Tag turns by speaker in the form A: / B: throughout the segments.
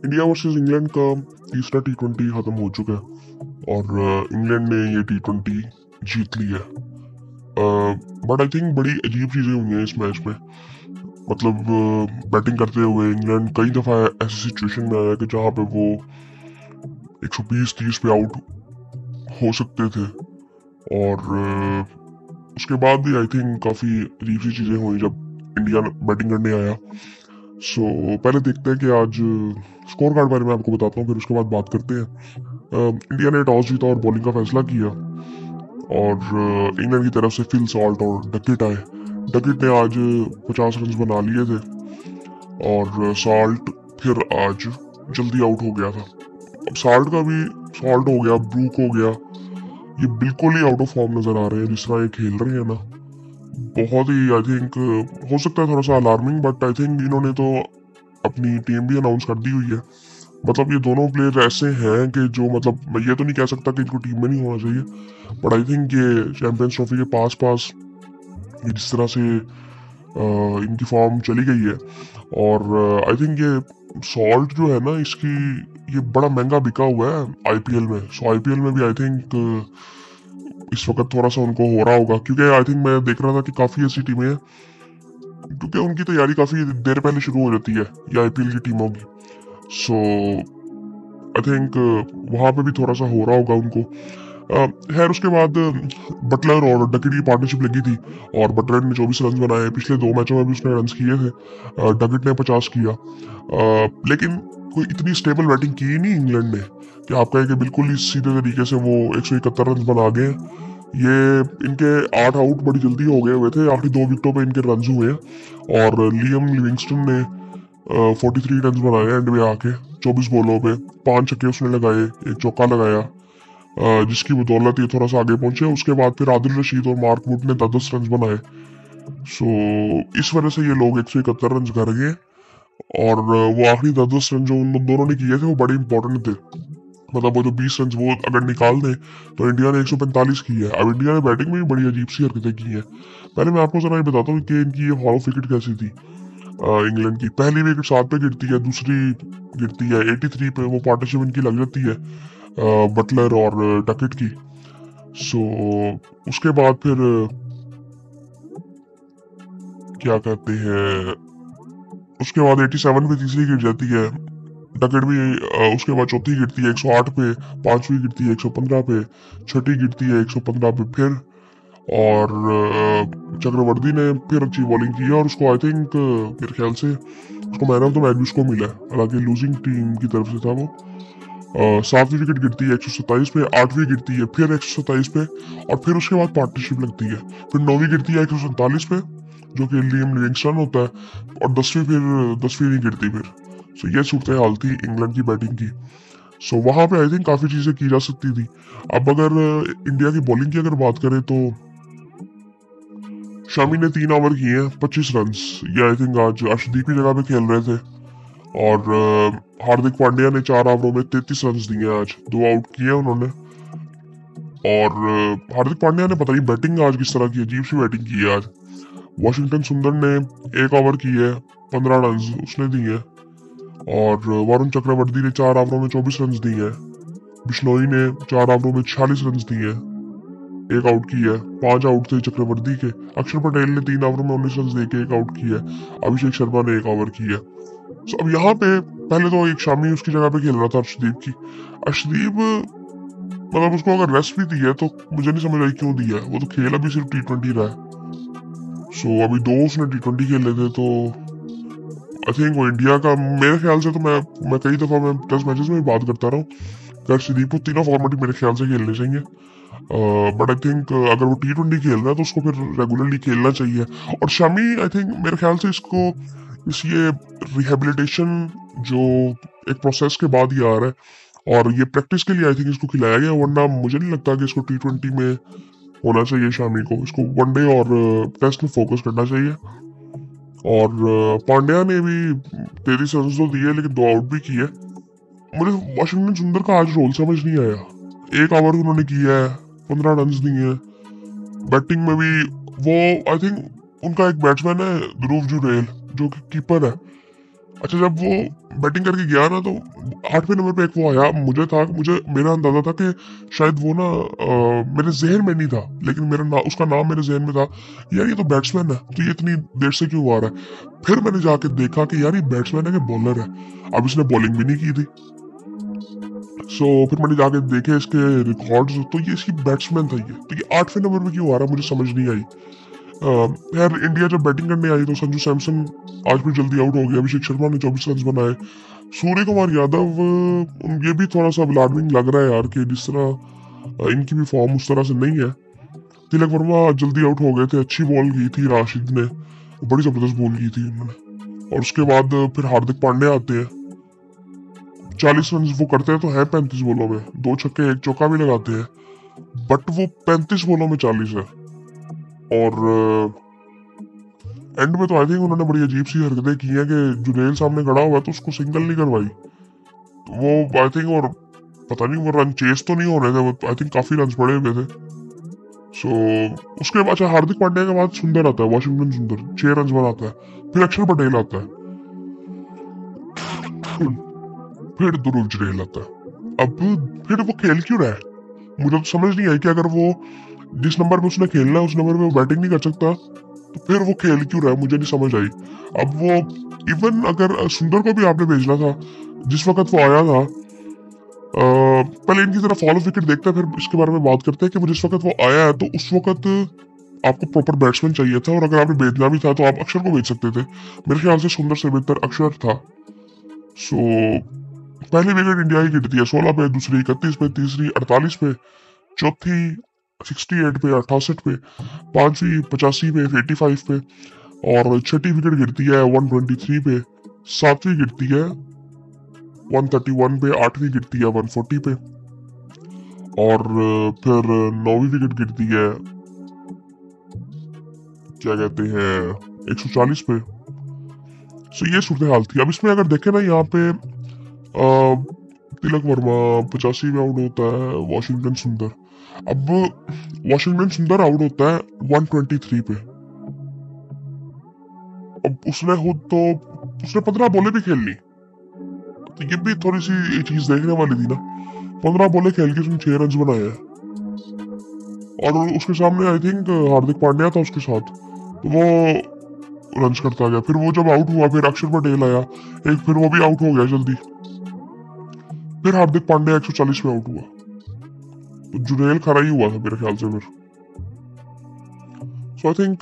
A: India versus England का तीसरा टी20 खत्म हो चुका है और इंग्लैंड ने ये टी20 जीत ली है। बट आई थिंक बड़ी अजीब चीजें हुई हैं इस मैच में। मतलब बैटिंग करते हुए इंग्लैंड कई दफा ऐसी सिचुएशन में आया कि जहाँ पे वो 120-30 पे आउट हो सकते थे और उसके बाद भी आई थिंक काफी अजीब सी चीजें हुई जब इंडिया बैटिंग करने आया। पहले देखते हैं कि आज स्कोर कार्ड बारे में आपको बताता हूँ, फिर उसके बाद बात करते हैं। इंडिया ने टॉस जीता और बॉलिंग का फैसला किया और इंग्लैंड की तरफ से फिल सॉल्ट और डकिट आए। डकिट ने आज 50 रन बना लिए थे और सॉल्ट फिर आज जल्दी आउट हो गया था। अब सॉल्ट हो गया, ब्रूक हो गया, ये बिल्कुल ही आउट ऑफ फॉर्म नजर आ रहे हैं जिस तरह ये खेल रहे हैं ना। बहुत ही आई थिंक हो सकता है थोड़ा सा अलार्मिंग, बट आई थिंक इन्होंने तो अपनी टीम भी अनाउंस कर दी हुई है। मतलब ये दोनों प्लेयर ऐसे हैं कि जो मतलब मैं ये तो नहीं कह सकता कि इनको टीम में नहीं होना चाहिए, बट आई थिंक ये चैंपियंस ट्रॉफी के पास पास ये जिस तरह से इनकी फॉर्म चली गई है और आई थिंक ये सॉल्ट जो है ना इसकी ये बड़ा महंगा बिका हुआ है आईपीएल में। सो आईपीएल में भी आई थिंक इस वक्त थोड़ा सा उनको हो रहा होगा, क्योंकि आई थिंक मैं देख रहा था कि काफी ऐसी टीमें हैं क्योंकि उनकी तैयारी काफी देर पहले शुरू हो जाती है ये आईपीएल की टीमों की। सो आई थिंक वहां पे भी थोड़ा सा हो रहा होगा उनको। खैर उसके बाद बटलर और डकिट की पार्टनरशिप लगी थी और बटलर ने 24 रन बनाए। पिछले 2 मैचों में भी उसने रन किए थे, डकिट ने 50 किया। लेकिन कोई इतनी स्टेबल बैटिंग की नहीं इंग्लैंड ने कि आप कहें कि बिल्कुल ही सीधे तरीके से वो 171 रन बना गए। ये इनके 8 आउट बड़ी जल्दी हो गए हुए थे, आखिरी 2 विकेटों पे इनके रन हुए हैं और लियम लिविंगस्टन ने 43 रन बनाए एंड में आके 24 बॉलों पे। 5 छक्के उसने लगाए, एक चौका लगाया, जिसकी बदौलत ये थोड़ा सा आगे पहुंचे। उसके बाद फिर आदिल रशीद और मार्क वुड ने 10-10 रन बनाए। इस वजह से ये लोग 171 रन कर गए और वो आखिरी 10-10 रन जो उन दोनों ने किए थे वो बड़े इंपॉर्टेंट थे। मतलब वो जो 20 रन वो अगर निकाल दें तो इंडिया ने 145 की है। अब इंडिया ने बैटिंग में भी बड़ी अजीब सी हरकतें की हैं। पहले मैं आपको जरा ये बताता हूँ कि इनकी ये फॉलो विकेट कैसी थी। इंग्लैंड की पहली विकेट 7 पे गिरती है, दूसरी गिरती है 83 पे, वो पार्टनरशिप इनकी लग जाती है बटलर और डकिट की। उसके बाद फिर क्या कहते हैं, उसके बाद 87 पे तीसरी गिर जाती है डकिट भी। उसके बाद चौथी गिरती है 108 पे, पांचवी गिरती है 115 पे, छठी गिरती है 115 पे फिर। और चक्रवर्ती ने फिर अच्छी बॉलिंग की है और उसको आई थिंक मेरे ख्याल से उसको मैन ऑफ द मैच भी उसको मिला है, हालांकि लूजिंग टीम की तरफ से था वो। 7वीं विकेट गिरती है 127 पे, 8वीं गिरती है फिर 127 पे और फिर उसके बाद पार्टनरशिप लगती है। फिर 9वीं गिरती है 147 पे जो कि लियम लिविंगस्टन होता है और 10वीं नहीं गिरती फिर। ये सूरत हाल थी इंग्लैंड की बैटिंग की। वहां पे आई थिंक काफी चीजें की जा सकती थी। अब अगर इंडिया की बॉलिंग की अगर बात करें तो शमी ने 3 ओवर किए हैं 25 रन। ये आई थिंक आज अर्शदीप की जगह पे खेल रहे थे और हार्दिक पांड्या ने 4 ओवरों में 33 रन दिए आज, 2 आउट किए उन्होंने। और हार्दिक पांड्या ने पता नहीं बैटिंग आज किस तरह की अजीब सी बैटिंग की है आज। वॉशिंगटन सुंदर ने 1 ओवर किए 15 रन उसने दिए और वरुण चक्रवर्ती ने 4 ओवरों में 24 रन दिए। बिश्नोई ने 4 ओवरों में 46 रन दिए, 1 आउट किया। 5 आउट थे चक्रवर्ती के। अक्षर पटेल ने 3 ओवर में 19 रन देके 1 आउट किया। अभिषेक शर्मा ने 1 ओवर किया। अब यहाँ पे पहले तो एक शामी उसकी जगह पे खेल रहा था अर्शदीप की। अर्शदीप मतलब उसको अगर रेस्ट भी दी है तो मुझे नहीं समझ आई क्यों दिया है। वो तो खेल अभी सिर्फ टी20 रहा है। अभी 2 उसने टी20 खेले थे तो आई थिंक वो इंडिया का मेरे ख्याल से तो मैं कई दफा मैं टेस्ट मैचेस में भी बात करता रहा हूँ कि अर्शदीप को तीनों फॉर्मेट मेरे ख्याल से खेलने चाहिए। बट आई थिंक अगर वो टी20 खेल रहा है तो उसको फिर रेगुलरली खेलना चाहिए। और शमी आई थिंक मेरे ख्याल से इसको ये रिहेबिलिटेशन जो एक प्रोसेस के बाद ही आ रहा है और ये प्रैक्टिस के लिए आई थिंक इसको खिलाया गया, वरना मुझे नहीं लगता कि इसको टी20 में होना चाहिए शमी को। इसको वनडे और टेस्ट में फोकस करना चाहिए। और पांड्या ने भी 33 रन तो दिए लेकिन 2 आउट भी किए। मुझे वाशिंगटन सुंदर का आज रोल समझ नहीं आया। 1 ओवर उन्होंने किया है, 15 रन दिए। बैटिंग में भी वो आई थिंक उनका एक बैट्समैन है ध्रुव जुरेल जो कि कीपर है। अच्छा, जब वो बैटिंग करके गया ना, तो 8वें नंबर पे एक वो आया, मुझे मेरा अंदाजा था कि शायद वो ना मेरे जहन में नहीं था, लेकिन उसका नाम मेरे जहन में था। यार ये तो बैट्समैन है, तो ये इतनी देर से क्यों आ रहा है? फिर मैंने जाके देखा कि यार ये बैट्समैन है कि बॉलर है। अब इसने बॉलिंग भी नहीं की थी। फिर मैंने जाके देखे इसके रिकॉर्ड्स, तो ये इसकी बैट्समैन था। ये 8वें नंबर पे क्यों आ रहा है, मुझे समझ नहीं आई। यार इंडिया जब बैटिंग करने आई तो संजू सैमसन आज भी जल्दी आउट हो गया। अभिषेक शर्मा ने 24 रन बनाए। सूर्य कुमार यादव, ये भी थोड़ा सा अलार्मिंग लग रहा है यार, कि जिस तरह इनकी भी फॉर्म उस तरह से नहीं है। तिलक वर्मा जल्दी आउट हो गए थे, अच्छी बॉल की थी राशिद ने, बड़ी जबरदस्त बॉल की थी उन्होंने। और उसके बाद फिर हार्दिक पांड्या आते हैं। 40 रन वो करते हैं तो है 35 बॉलों में, 2 छक्के 1 चौका भी लगाते हैं, बट वो 35 बॉलों में 40 है। और एंड में तो आई थिंक उन्होंने बड़ी अजीब सी हरकतें की हैं कि जुनेल सामने खड़ा हुआ है तो उसको सिंगल नहीं करवाई। तो वो आई थिंक, और पता नहीं वो रन चेस तो नहीं हो रहे थे, आई थिंक काफी रन पड़े हुए थे। उसके बाद अच्छा, हार्दिक पांड्या के बाद सुंदर आता है, वॉशिंगटन सुंदर 6 रन बनाता है। फिर अक्षर पटेल आता है, फिर ध्रुव जुनेल आता है। अब फिर वो खेल क्यों रहा है, मुझे तो समझ नहीं आई कि अगर वो जिस नंबर पे उसने खेलना है उस नंबर पे वो बैटिंग नहीं कर सकता, तो फिर वो खेल क्यों रहा है, मुझे नहीं समझ आई। अब वो इवन अगर सुंदर को भी आपने भेजना था जिस वक्त वो आया था, पहले इनकी तरफ फॉलो विकेट देखते हैं, फिर इसके बारे में बात करते हैं कि वो जिस वक्त वो आया है तो उस वक्त आपको प्रॉपर बैट्समैन चाहिए था, और अगर आपने भेजना भी था तो आप अक्षर को भेज सकते थे। मेरे ख्याल से सुंदर से बेहतर अक्षर था। पहली विकेट इंडिया की गिरती है 16 पे, दूसरी 31 पे, तीसरी 48 पे, चौथी 68 पे 68 पे, पांचवी 85 पे 85 पे, और छठी विकेट गिरती है 123 पे, सातवीं गिरती है 131 पे, आठवीं गिरती है 140 पे, और फिर 9वीं विकेट गिरती है क्या कहते हैं 140 पे। ये सूरत हाल थी। अब इसमें अगर देखें ना, यहाँ पे तिलक वर्मा 85 में आउट होता है, वॉशिंगटन सुंदर। अब वॉशिंगटन सुंदर आउट होता है 123 पे। अब उसने 15 बॉलें भी खेल ली, तो ये भी थोड़ी सी चीज देखने वाली थी ना। 15 बॉलें खेल के उसने 6 रन बनाए हैं, और उसके सामने आई थिंक हार्दिक पांड्या था उसके साथ, तो वो रन करता गया। फिर वो जब आउट हुआ, फिर अक्षर पटेल आया, फिर वो भी आउट हो गया जल्दी। फिर हार्दिक पांड्या 140 पे आउट हुआ, तो जुनेल खरा ही हुआ था मेरे ख्याल से फिर। आई थिंक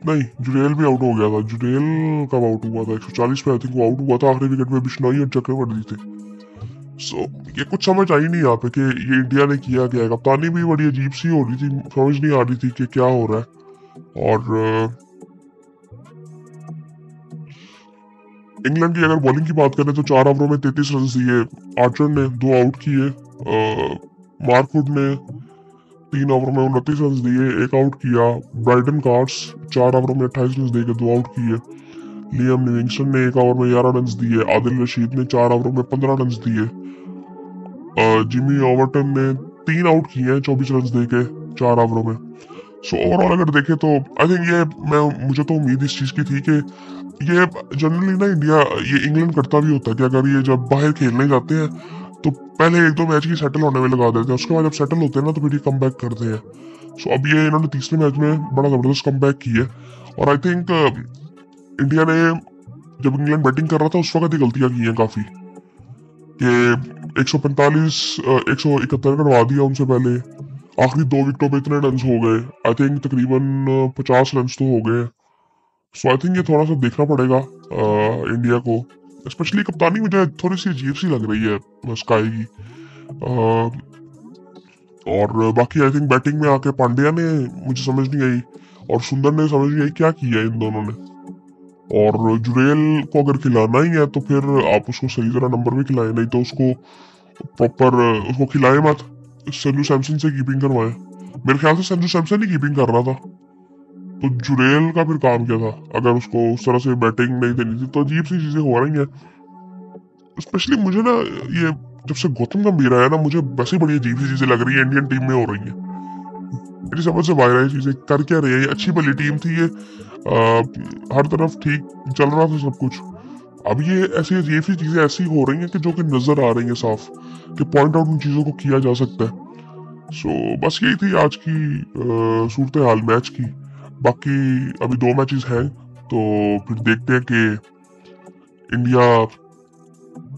A: नहीं, जुनेल भी आउट हो गया था। जुनेल कब आउट हुआ था? 140 पे आई थिंक वो आउट हुआ था। आखिरी विकेट में बिश्नोई और चक्रवर्ती थे। ये कुछ समझ आई नहीं यहाँ पे कि ये इंडिया ने किया क्या है। कप्तानी भी बड़ी अजीब सी हो रही थी, समझ नहीं आ रही थी कि क्या हो रहा है। और इंग्लैंड की अगर बॉलिंग की बात करें तो 4 ओवरों में 33 रन दिए। आर्चर ने 2 आउट किए, मार्कवुड ने 3 ओवर में 29 रन दिए, 1 आउट किया। ब्राइडन कार्ड्स 4 ओवरों में 28 रन देके 2 आउट किए। लियम लिविंगस्टन ने 1 ओवर में 11 रन दिए। आदिल रशीद ने 4 ओवरों में 15 रन दिए। जिमी ओवरटन ने 3 आउट किए हैं 24 रन देके 4 ओवरों में। ओवरऑल अगर देखें तो आई थिंक मुझे तो उम्मीद इस चीज की थी कि ये जनरली ना इंडिया, ये इंग्लैंड करता भी होता है कि अगर ये जब बाहर खेलने जाते हैं तो पहले 1-2 मैच की सेटल होने में लगा देते हैं, उसके बाद जब सेटल होते हैं ना तो फिर ये कम बैक करते हैं। अब ये इन्होंने तीसरे मैच में बड़ा जबरदस्त कम बैक किया। और आई थिंक इंडिया ने जब इंग्लैंड बैटिंग कर रहा था उस वक्त ही गलतियां की हैं काफी, कि 145 171 करवा दिया उनसे पहले। आखिरी 2 विकेटों पे इतने रन हो गए, आई थिंक तकरीबन 50 रन तो हो गए। आई थिंक ये थोड़ा सा देखना पड़ेगा इंडिया को। स्पेशली कप्तानी मुझे थोड़ी सी अजीब सी लग रही है स्काई की। और बाकी आई थिंक बैटिंग में आके पांड्या ने मुझे समझ नहीं आई, और सुंदर ने समझ नहीं आई क्या किया इन दोनों ने। और जुरेल को अगर खिलाना ही है तो फिर आप उसको सही तरह नंबर भी खिलाए, नहीं तो उसको प्रॉपर उसको खिलाए मत। संजू सैमसन से कीपिंग करवाए। मेरे ख्याल से संजू सैमसन ही कीपिंग कर रहा था, तो जुरेल का फिर काम क्या था अगर उसको उस तरह से बैटिंग नहीं देनी थी। तो अजीब सी चीजें हो रही हैं। स्पेशली मुझे ना ये जब से गौतम गंभीर आया ना, मुझे वैसे बड़ी अजीब सी चीजें लग रही है इंडियन टीम में हो रही है। मेरी समझ से बाहर है चीजें, कर क्या रही है। अच्छी भली टीम थी ये, हर तरफ ठीक चल रहा था सब कुछ, अब ये भी चीजें ऐसी हो रही हैं कि जो कि नजर आ रही हैं साफ, कि पॉइंट आउट उन चीजों को किया जा सकता है। बस यही थी आज की सूरत हाल मैच की। बाकी अभी 2 मैचेस हैं, तो फिर देखते हैं कि इंडिया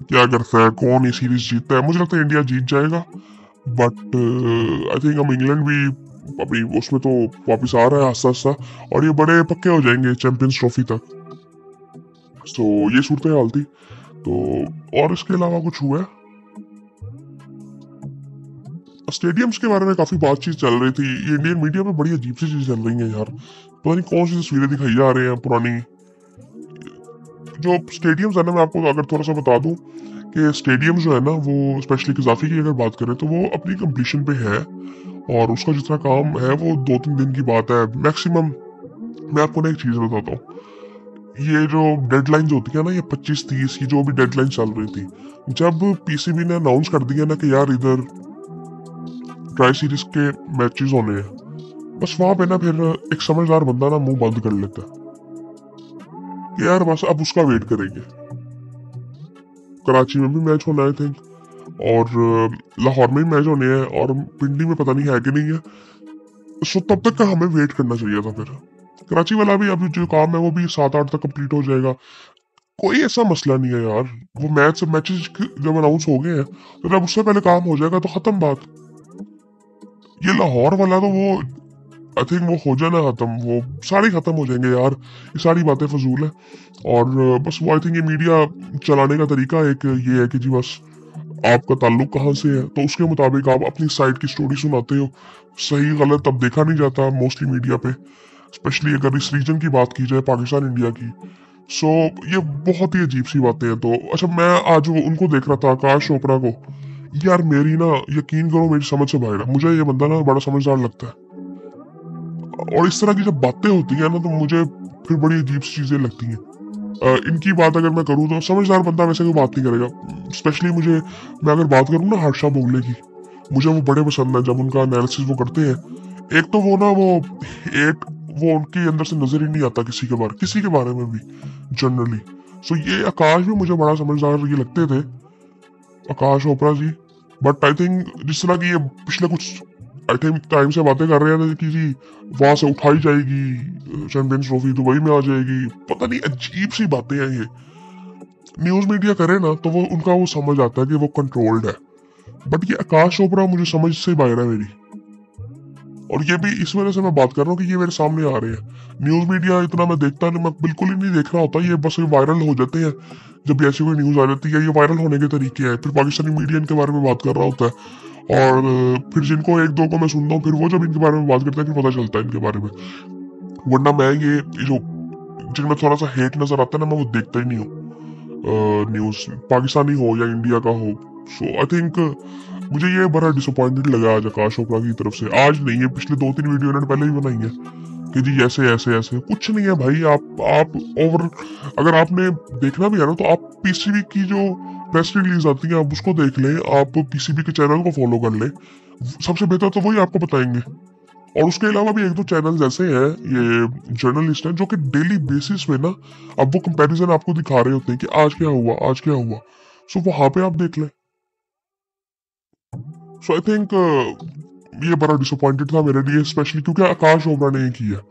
A: क्या करता है, कौन ये सीरीज जीतता है। मुझे लगता है इंडिया जीत जाएगा, बट आई थिंक हम इंग्लैंड भी अभी उसमें तो वापस आ रहा है आस्ता आस्ता, और ये बड़े पक्के हो जाएंगे चैंपियंस ट्रॉफी तक। ये सूरत हाल थी। और इसके अलावा कुछ हुआ है? स्टेडियम्स के बारे में काफी बातचीत चल रही थी। ये इंडियन मीडिया में बड़ी अजीब सी चीजें चल रही हैं यार, पता नहीं कौन सी तस्वीरें दिखाई जा रहे हैं पुरानी। जो स्टेडियम्स है ना, मैं आपको अगर थोड़ा सा बता दूं कि स्टेडियम जो है ना, वो स्पेशली कजाफी की अगर बात करें तो वो अपनी कंप्लीशन पे है, और उसका जितना काम है वो 2-3 दिन की बात है मैक्सिमम। मैं आपको ना एक चीज बताता हूँ, ये जो डेडलाइंस होती है ना, ये 25-30 की जो भी डेडलाइन चल रही थी, जब पीसीबी ने अनाउंस कर दिया ना कि यार इधर ट्राई सीरीज के मैचेस होने हैं, बस वहां पे ना फिर एक समझदार बंदा ना मुंह बंद कर लेता है कि यार बस अब उसका वेट करेंगे। कराची में भी मैच होना है आई थिंक, और लाहौर में भी मैच होने हैं, और पिंडी में पता नहीं है कि नहीं है। तब तक का हमें वेट करना चाहिए था। फिर कराची वाला भी अभी जो काम है वो भी 7-8 तक कंप्लीट हो जाएगा। कोई ऐसा मसला नहीं है यार, वो मैचेस जब अनाउंस हो गए हैं तो जब उससे पहले काम हो जाएगा तो खत्म बात। ये लाहौर वाला तो वो आई थिंक वो हो जाना खत्म, वो सारे खत्म हो जाएंगे यार। ये सारी बातें फजूल है, और बस वो आई थिंक ये मीडिया चलाने का तरीका एक ये है कि जी बस आपका ताल्लुक कहाँ से है तो उसके मुताबिक आप अपनी साइड की स्टोरी सुनाते हो। सही गलत अब देखा नहीं जाता मोस्टली मीडिया पे, स्पेशली अगर इस रीजन की बात की जाए, पाकिस्तान इंडिया की। ये बहुत ही अजीब सी बातें हैं। तो अच्छा, मैं आज वो उनको देख रहा था, आकाश चोपड़ा को। यार मेरी ना, यकीन करो मेरी समझ से बाहर है, मुझे ये बंदा ना बड़ा समझदार लगता है, और इस तरह की जब बातें होती है ना तो मुझे फिर बड़ी अजीब सी चीजें लगती हैं। इनकी बात अगर मैं करूँ तो समझदार बंदा वैसे कोई बात नहीं करेगा। स्पेशली मैं अगर बात करूँ ना हर्षा भोगले की, मुझे वो बड़े पसंद है जब उनका एनालिसिस वो करते हैं। एक तो वो ना वो उनके अंदर से नजर ही नहीं आता किसी के बारे में भी जनरली। ये आकाश भी मुझे बड़ा समझदार ये लगते थे, आकाश Chopra ji. But I think जिस तरह की ये पिछले कुछ आई थिंक टाइम से बातें कर रहे हैं कि जी वहां से उठाई जाएगी चैंपियंस ट्रॉफी, दुबई में आ जाएगी, पता नहीं अजीब सी बातें हैं ये। न्यूज मीडिया करे ना तो वो उनका वो समझ आता है कि वो कंट्रोल्ड है, बट ये आकाश चोपड़ा मुझे समझ से बाहर है मेरी। और ये भी इस वजह से मैं बात कर रहा हूँ कि ये मेरे सामने आ रहे हैं। न्यूज मीडिया इतना मैं देखता नहीं, मैं बिल्कुल ही नहीं देख रहा होता, ये बस वायरल हो जाते हैं जब ऐसी कोई न्यूज आ जाती है। ये वायरल होने के तरीके हैं, फिर पाकिस्तानी मीडिया इनके बारे में बात कर रहा होता है, और फिर जिनको एक दो को मैं सुनता हूँ, फिर वो जब इनके बारे में बात करते हैं फिर पता चलता है इनके बारे में। वरना मैं ये जो जिनमें थोड़ा सा हेट नजर आता है ना, मैं वो देखता ही नहीं हूँ न्यूज, पाकिस्तानी हो या इंडिया का हो। आई थिंक मुझे ये बड़ा डिसअपॉइंटेड लगा आज आकाश चोपड़ा की तरफ से। आज नहीं है, पिछले 2-3 वीडियो इन्होंने पहले भी बनाई है कि जी ऐसे ऐसे ऐसे कुछ नहीं है भाई। आप ओवर, अगर आपने देखना भी है ना तो आप पीसीबी की जो प्रेस रिलीज आती है आप उसको देख लें, आप पीसीबी के चैनल को फॉलो कर लें, सबसे बेहतर तो वही आपको बताएंगे। और उसके अलावा भी 1-2 चैनल ऐसे हैं, ये जर्नलिस्ट हैं जो कि डेली बेसिस पे ना अब वो कंपैरिजन आपको दिखा रहे होते हैं कि आज क्या हुआ आज क्या हुआ। वहां पे आप देख लें। आई थिंक ये बड़ा डिसअपॉइंटेड था मेरे लिए, स्पेशली क्योंकि आकाश चोपड़ा ने ये किया।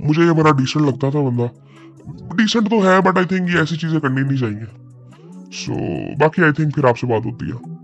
A: मुझे ये बड़ा डिसेंट लगता था बंदा, डिसेंट तो है बट आई थिंक ये ऐसी चीजें करनी नहीं चाहिए। बाकी आई थिंक फिर आपसे बात होती है।